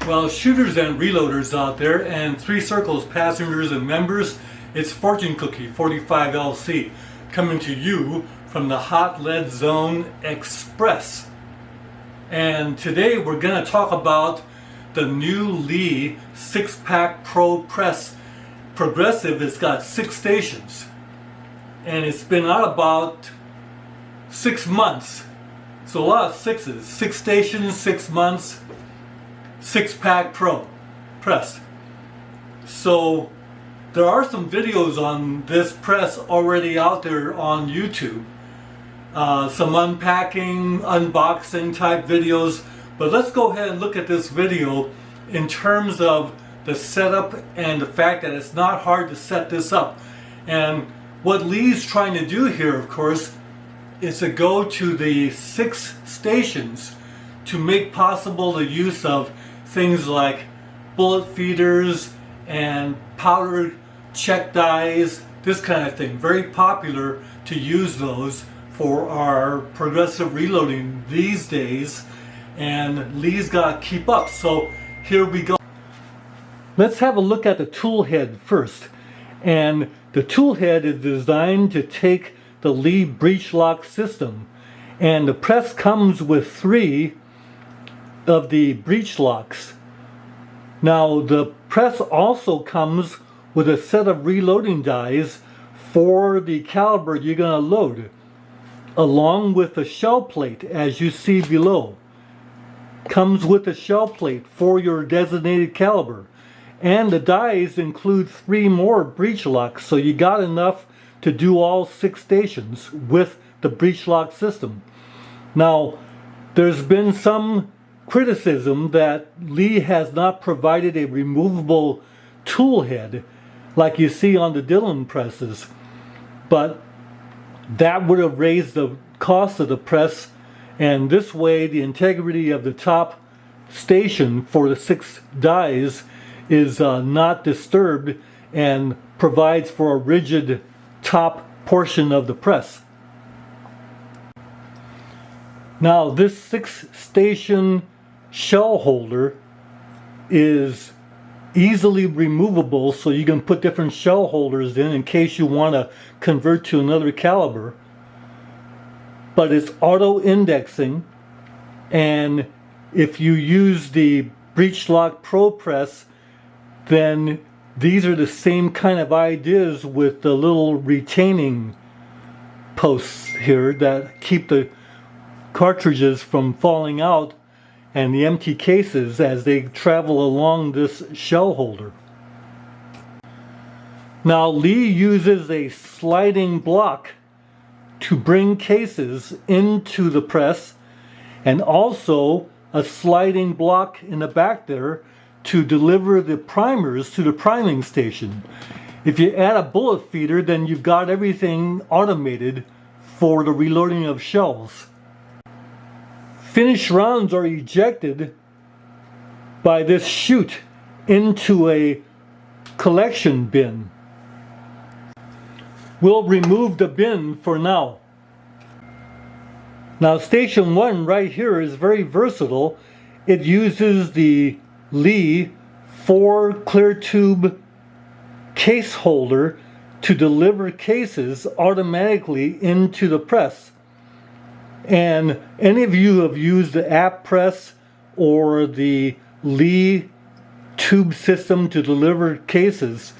Well, shooters and reloaders out there, and 3 Circles passengers and members, it's Fortune Cookie 45LC coming to you from the Hot Lead Zone Express. And today we're going to talk about the new Lee 6-pack Pro Press Progressive. It's got 6 stations and it's been out about 6 months. So a lot of sixes, 6 stations, 6 months, 6-pack Pro press. So there are some videos on this press already out there on YouTube. Some unpacking, unboxing type videos. But let's go ahead and look at this video in terms of the setup and the fact that it's not hard to set this up. And what Lee's trying to do here, of course, is to go to the 6 stations to make possible the use of things like bullet feeders and powder check dies, this kind of thing. Very popular to use those for our progressive reloading these days, and Lee's got to keep up. So here we go. Let's have a look at the tool head first. And the tool head is designed to take the Lee breech lock system, and the press comes with 3 of the breech locks. Now the press also comes with a set of reloading dies for the caliber you're going to load, along with the shell plate, as you see below. Comes with a shell plate for your designated caliber, and the dies include 3 more breech locks, so you got enough to do all 6 stations with the breech lock system. Now there's been some criticism that Lee has not provided a removable tool head like you see on the Dillon presses, but that would have raised the cost of the press, and this way the integrity of the top station for the 6 dies is not disturbed and provides for a rigid top portion of the press. Now this 6 station shell holder is easily removable, so you can put different shell holders in case you want to convert to another caliber. But it's auto indexing, and if you use the breech lock Pro press, then these are the same kind of ideas with the little retaining posts here that keep the cartridges from falling out and the empty cases as they travel along this shell holder. Now Lee uses a sliding block to bring cases into the press, and also a sliding block in the back there to deliver the primers to the priming station. If you add a bullet feeder, then you've got everything automated for the reloading of shells. Finished rounds are ejected by this chute into a collection bin. We'll remove the bin for now. Now station 1 right here is very versatile. It uses the Lee 4 clear tube case holder to deliver cases automatically into the press. And any of you who have used the app press or the Lee tube system to deliver cases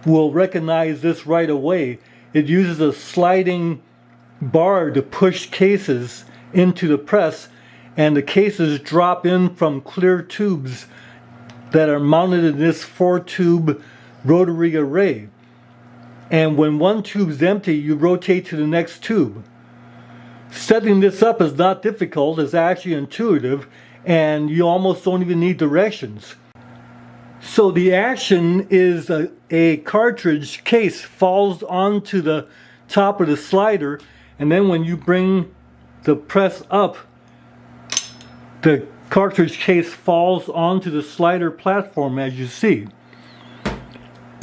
will recognize this right away. It uses a sliding bar to push cases into the press, and the cases drop in from clear tubes that are mounted in this 4-tube rotary array. And when one tube's empty, you rotate to the next tube. Setting this up is not difficult, it's actually intuitive, and you almost don't even need directions. So the action is a cartridge case falls onto the top of the slider, and then when you bring the press up, the cartridge case falls onto the slider platform, as you see.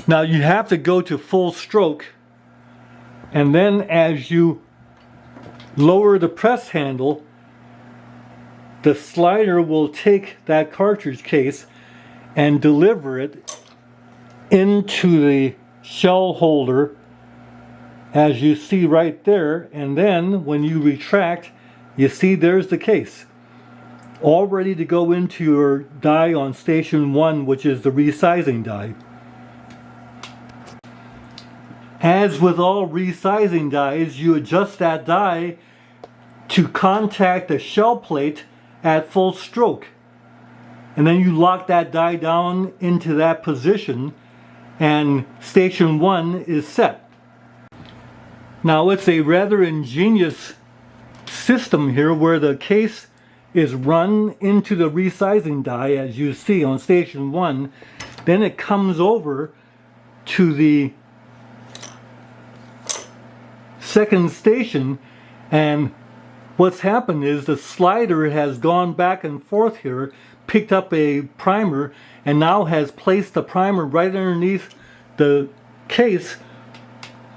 Now you have to go to full stroke, and then as you lower the press handle, the slider will take that cartridge case and deliver it into the shell holder, as you see right there. And then when you retract, you see there's the case, all ready to go into your die on station 1, which is the resizing die. As with all resizing dies, you adjust that die to contact the shell plate at full stroke. And then you lock that die down into that position, and station 1 is set. Now it's a rather ingenious system here where the case is run into the resizing die, as you see on station 1. Then it comes over to the second station, and what's happened is the slider has gone back and forth here, picked up a primer, and now has placed the primer right underneath the case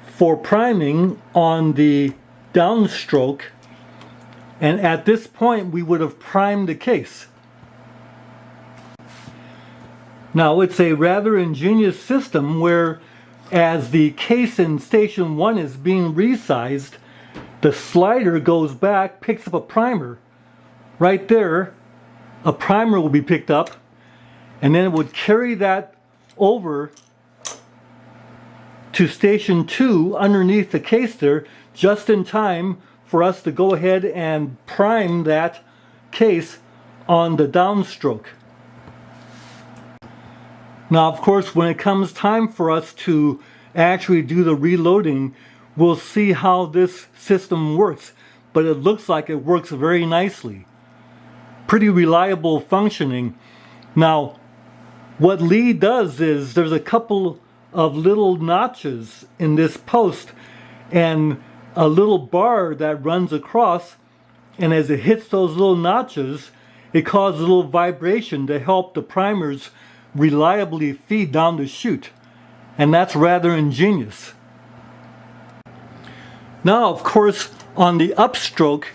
for priming on the downstroke. And at this point we would have primed the case. Now it's a rather ingenious system where, as the case in station 1 is being resized, the slider goes back, picks up a primer. Right there, a primer will be picked up, and then it would carry that over to station 2 underneath the case there, just in time for us to go ahead and prime that case on the downstroke. Now, of course, when it comes time for us to actually do the reloading, we'll see how this system works, but it looks like it works very nicely. Pretty reliable functioning. Now, what Lee does is there's a couple of little notches in this post and a little bar that runs across, and as it hits those little notches, it causes a little vibration to help the primers reliably feed down the chute. And that's rather ingenious. Now, of course, on the upstroke,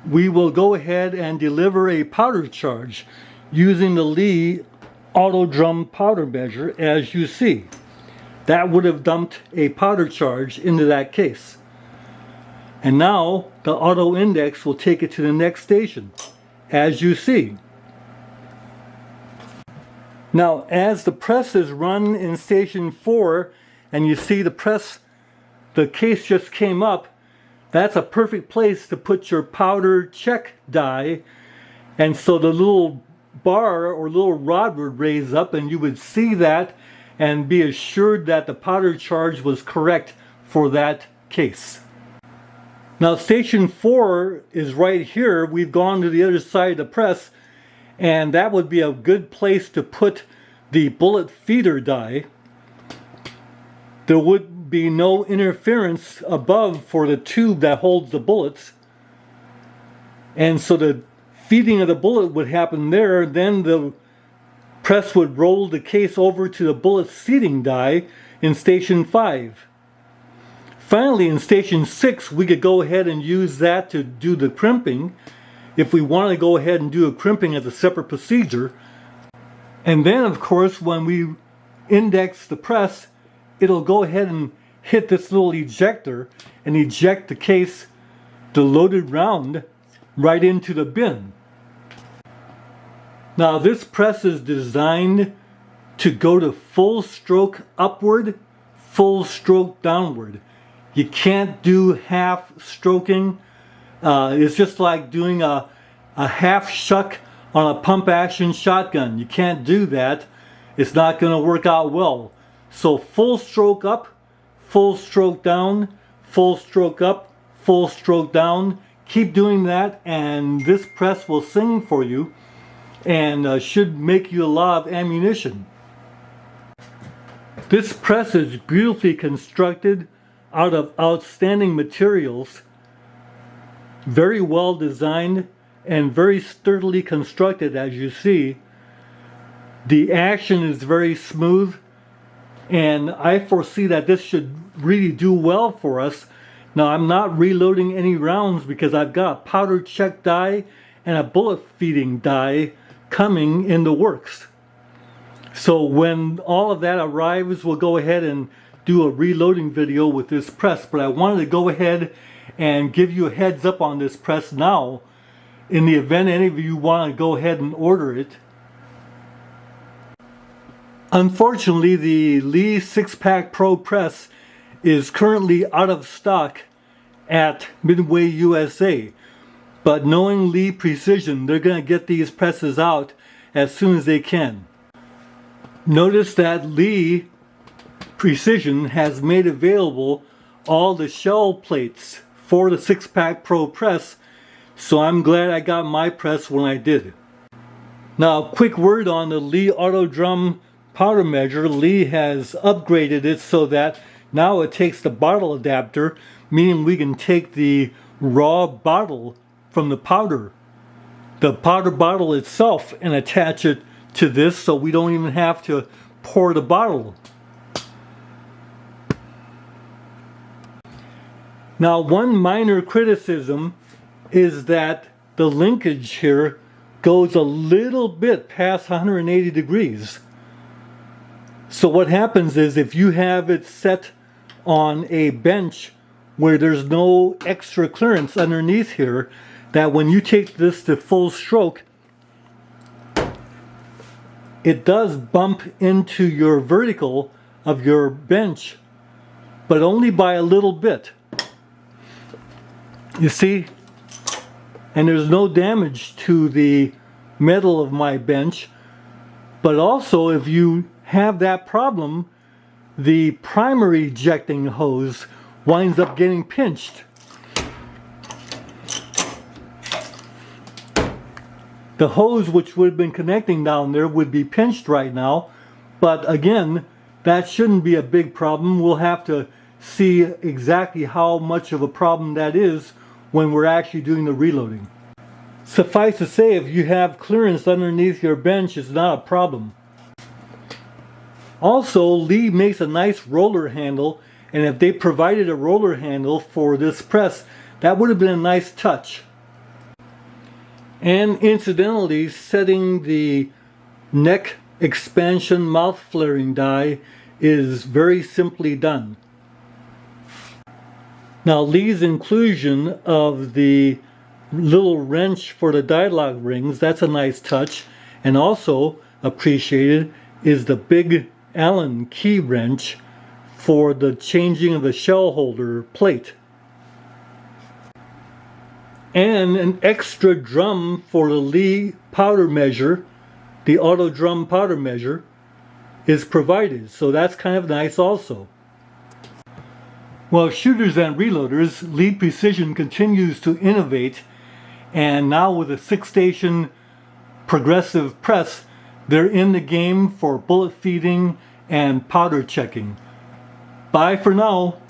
we will go ahead and deliver a powder charge using the Lee auto drum powder measure, as you see. That would have dumped a powder charge into that case. And now the auto index will take it to the next station, as you see. Now, as the press is run in station 4, and you see the case just came up, that's a perfect place to put your powder check die. And so the little bar or little rod would raise up, and you would see that and be assured that the powder charge was correct for that case. Now, station 4 is right here. We've gone to the other side of the press, and that would be a good place to put the bullet feeder die. There would be no interference above for the tube that holds the bullets, and so the feeding of the bullet would happen there. Then the press would roll the case over to the bullet seating die in station 5. Finally, in station 6, we could go ahead and use that to do the crimping if we want to go ahead and do a crimping as a separate procedure. And then, of course, when we index the press, it'll go ahead and hit this little ejector and eject the case, the loaded round, right into the bin. Now, this press is designed to go to full stroke upward, full stroke downward. You can't do half stroking. It's just like doing a half shuck on a pump action shotgun. You can't do that. It's not going to work out well. So full stroke up, full stroke down, full stroke up, full stroke down. Keep doing that, and this press will sing for you and should make you a lot of ammunition. This press is beautifully constructed out of outstanding materials, very well designed and very sturdily constructed, as you see. The action is very smooth, and I foresee that this should really do well for us. Now, I'm not reloading any rounds because I've got a powder check die and a bullet feeding die coming in the works. So when all of that arrives, we'll go ahead and do a reloading video with this press. But I wanted to go ahead and give you a heads up on this press now, in the event any of you want to go ahead and order it. Unfortunately, the Lee 6-Pack Pro press is currently out of stock at MidwayUSA. But knowing Lee Precision, they're going to get these presses out as soon as they can. Notice that Lee Precision has made available all the shell plates for the 6-Pack Pro press, so I'm glad I got my press when I did. Now, quick word on the Lee Auto Drum powder measure. Lee has upgraded it so that now it takes the bottle adapter, meaning we can take the raw bottle from the powder bottle itself, and attach it to this, so we don't even have to pour the bottle. Now, one minor criticism is that the linkage here goes a little bit past 180 degrees. So what happens is, if you have it set on a bench where there's no extra clearance underneath here, that when you take this to full stroke, it does bump into your vertical of your bench, but only by a little bit. You see? And there's no damage to the metal of my bench. But also, if you have that problem, the primary ejecting hose winds up getting pinched. The hose which would have been connecting down there would be pinched right now, but again, that shouldn't be a big problem. We'll have to see exactly how much of a problem that is when we're actually doing the reloading. Suffice to say, if you have clearance underneath your bench, it's not a problem. Also, Lee makes a nice roller handle, and if they provided a roller handle for this press, that would have been a nice touch. And incidentally, setting the neck expansion mouth flaring die is very simply done. Now, Lee's inclusion of the little wrench for the dialogue rings, that's a nice touch. And also appreciated is the big Allen key wrench for the changing of the shell holder plate. And an extra drum for the Lee powder measure, the auto drum powder measure, is provided. So that's kind of nice also. Well, shooters and reloaders, Lee Precision continues to innovate, and now with a 6-station progressive press, they're in the game for bullet feeding and powder checking. Bye for now.